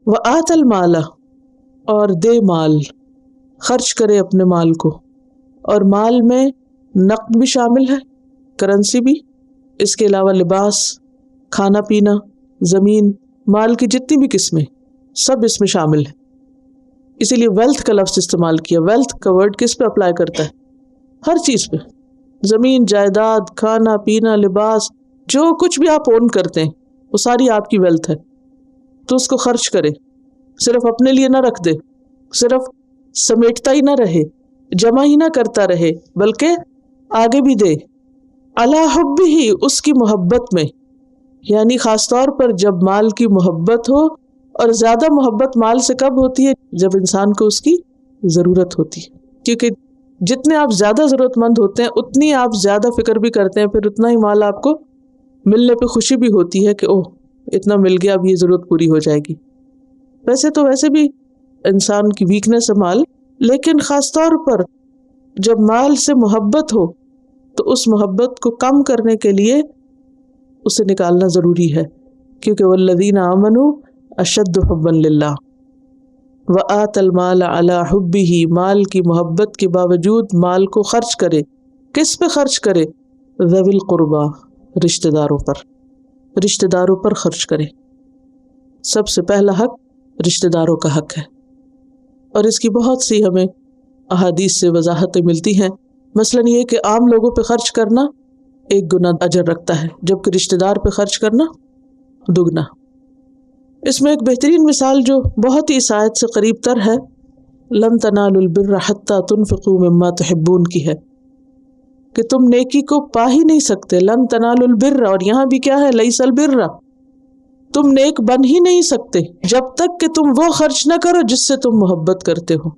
وآت المال، اور دے مال، خرچ کرے اپنے مال کو. اور مال میں نقد بھی شامل ہے، کرنسی بھی، اس کے علاوہ لباس، کھانا پینا، زمین، مال کی جتنی بھی قسمیں سب اس میں شامل ہے. اسی لیے ویلتھ کا لفظ استعمال کیا. ویلتھ کا ورڈ کس پہ اپلائی کرتا ہے؟ ہر چیز پہ. زمین، جائیداد، کھانا پینا، لباس، جو کچھ بھی آپ اون کرتے ہیں وہ ساری آپ کی ویلتھ ہے. تو اس کو خرچ کرے، صرف اپنے لیے نہ رکھ دے، صرف سمیٹتا ہی نہ رہے، جمع ہی نہ کرتا رہے، بلکہ آگے بھی دے. علی حبہ، اس کی محبت میں، یعنی خاص طور پر جب مال کی محبت ہو. اور زیادہ محبت مال سے کب ہوتی ہے؟ جب انسان کو اس کی ضرورت ہوتی ہے. کیونکہ جتنے آپ زیادہ ضرورت مند ہوتے ہیں اتنی آپ زیادہ فکر بھی کرتے ہیں، پھر اتنا ہی مال آپ کو ملنے پہ خوشی بھی ہوتی ہے کہ اوہ اتنا مل گیا، اب یہ ضرورت پوری ہو جائے گی. ویسے بھی انسان کی ویکنس ہے مال، لیکن خاص طور پر جب مال سے محبت ہو تو اس محبت کو کم کرنے کے لیے اسے نکالنا ضروری ہے. کیونکہ والذین آمنوا اشد حبا للہ وآت المال علی حبہ، مال کی محبت کے باوجود مال کو خرچ کرے. کس پہ خرچ کرے؟ ذوی القربا، رشتہ داروں پر. رشتہ داروں پر خرچ کرے. سب سے پہلا حق رشتہ داروں کا حق ہے، اور اس کی بہت سی ہمیں احادیث سے وضاحتیں ملتی ہیں. مثلاً یہ کہ عام لوگوں پہ خرچ کرنا 1 گنا اجر رکھتا ہے، جبکہ رشتہ دار پہ خرچ کرنا 2 گنا. اس میں ایک بہترین مثال جو بہت ہی اس آیت سے قریب تر ہے، لن تنالوا البر حتی تنفقوا مما تحبون کی ہے، کہ تم نیکی کو پا ہی نہیں سکتے. لن تنالوا البر، اور یہاں بھی کیا ہے؟ لیس البر، تم نیک بن ہی نہیں سکتے جب تک کہ تم وہ خرچ نہ کرو جس سے تم محبت کرتے ہو.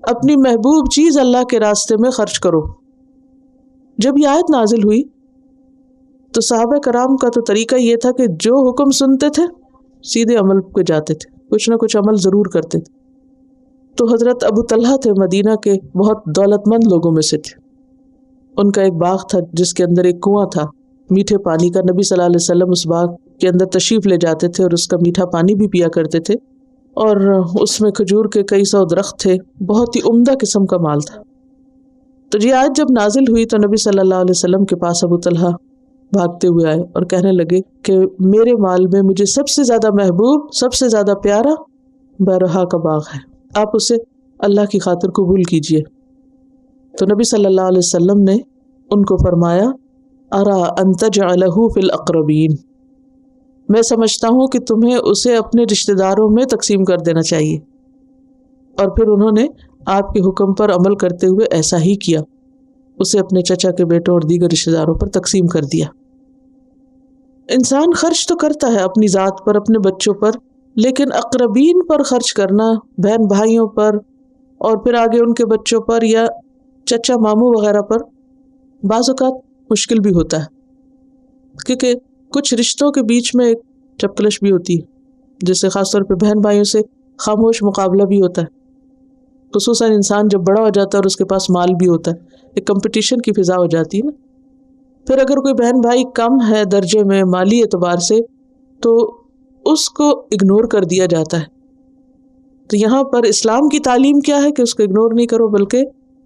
اپنی محبوب چیز اللہ کے راستے میں خرچ کرو. جب یہ آیت نازل ہوئی تو صحابہ کرام کا تو طریقہ یہ تھا کہ جو حکم سنتے تھے سیدھے عمل پہ جاتے تھے، کچھ نہ کچھ عمل ضرور کرتے تھے. تو حضرت ابو طلحہ تھے، مدینہ کے بہت دولت مند لوگوں میں سے تھے. ان کا ایک باغ تھا جس کے اندر ایک کنواں تھا میٹھے پانی کا. نبی صلی اللہ علیہ وسلم اس باغ کے اندر تشریف لے جاتے تھے اور اس کا میٹھا پانی بھی پیا کرتے تھے. اور اس میں کھجور کے کئی 100 درخت تھے، بہت ہی عمدہ قسم کا مال تھا. تو یہ آیت جب نازل ہوئی تو نبی صلی اللہ علیہ وسلم کے پاس ابو طلحہ بھاگتے ہوئے آئے اور کہنے لگے کہ میرے مال میں مجھے سب سے زیادہ محبوب، سب سے زیادہ پیارا بیرہا کا باغ ہے، آپ اسے اللہ کی خاطر قبول کیجئے. تو نبی صلی اللہ علیہ وسلم نے ان کو فرمایا ارا ان تجعلہ فی الاقربین، میں سمجھتا ہوں کہ تمہیں اسے اپنے رشتہ داروں میں تقسیم کر دینا چاہیے. اور پھر انہوں نے آپ کے حکم پر عمل کرتے ہوئے ایسا ہی کیا، اسے اپنے چچا کے بیٹوں اور دیگر رشتہ داروں پر تقسیم کر دیا. انسان خرچ تو کرتا ہے اپنی ذات پر، اپنے بچوں پر، لیکن اقربین پر خرچ کرنا، بہن بھائیوں پر اور پھر آگے ان کے بچوں پر یا چچا ماموں وغیرہ پر بعض اوقات مشکل بھی ہوتا ہے، کیونکہ کچھ رشتوں کے بیچ میں ایک چپکلش بھی ہوتی ہے، جس سے خاص طور پہ بہن بھائیوں سے خاموش مقابلہ بھی ہوتا ہے. خصوصاً انسان جب بڑا ہو جاتا ہے اور اس کے پاس مال بھی ہوتا ہے، ایک کمپٹیشن کی فضا ہو جاتی ہے نا. پھر اگر کوئی بہن بھائی کم ہے درجے میں مالی اعتبار سے تو اس کو اگنور کر دیا جاتا ہے. تو یہاں پر اسلام کی تعلیم کیا ہے کہ اس کو اگنور نہیں کرو، بلکہ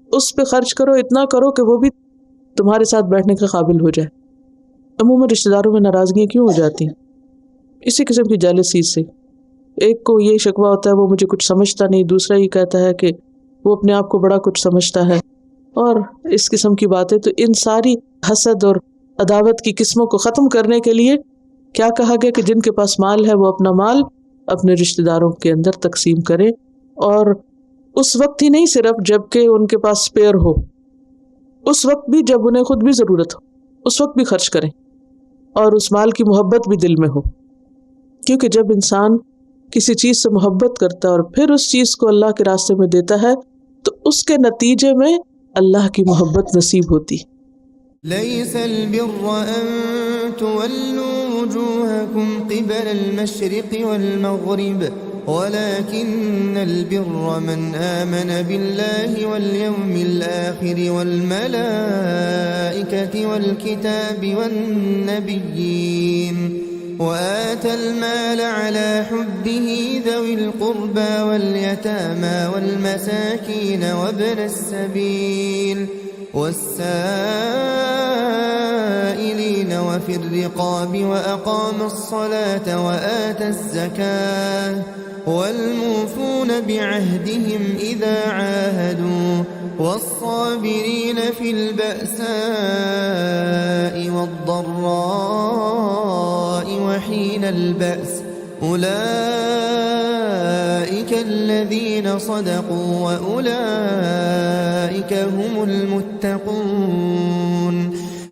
اس پہ خرچ کرو، اتنا کرو کہ وہ بھی تمہارے ساتھ بیٹھنے کے قابل ہو جائے. عموماً رشتہ داروں میں ناراضگیاں کیوں ہو جاتی ہیں؟ اسی قسم کی جیلسی سے. ایک کو یہ شکوہ ہوتا ہے وہ مجھے کچھ سمجھتا نہیں، دوسرا یہ کہتا ہے کہ وہ اپنے آپ کو بڑا کچھ سمجھتا ہے، اور اس قسم کی باتیں. تو ان ساری حسد اور عداوت کی قسموں کو ختم کرنے کے لیے کیا کہا گیا کہ جن کے پاس مال ہے وہ اپنا مال اپنے رشتہ داروں کے اندر تقسیم کرے، اور اس وقت ہی نہیں صرف جب کہ ان کے پاس سپیئر ہو، اس وقت بھی جب انہیں خود بھی ضرورت ہو اس وقت بھی خرچ کریں، اور اس مال کی محبت بھی دل میں ہو. کیونکہ جب انسان کسی چیز سے محبت کرتا ہے اور پھر اس چیز کو اللہ کے راستے میں دیتا ہے تو اس کے نتیجے میں اللہ کی محبت نصیب ہوتی. ليس البر أن تولوا وجوهكم قبل المشرق والمغرب ولكن البر من آمن بالله واليوم الآخر والملائكة والكتاب والنبيين وآتى المال على حبه ذوي القربى واليتامى والمساكين وابن السبيل والسائلين وفي الرقاب وأقام الصلاة وآتى الزكاة والموفون بعهدهم إذا عاهدوا والصابرين في البأساء والضراء وحين البأس أولئك الذين صدقوا وأولئك هم المتقون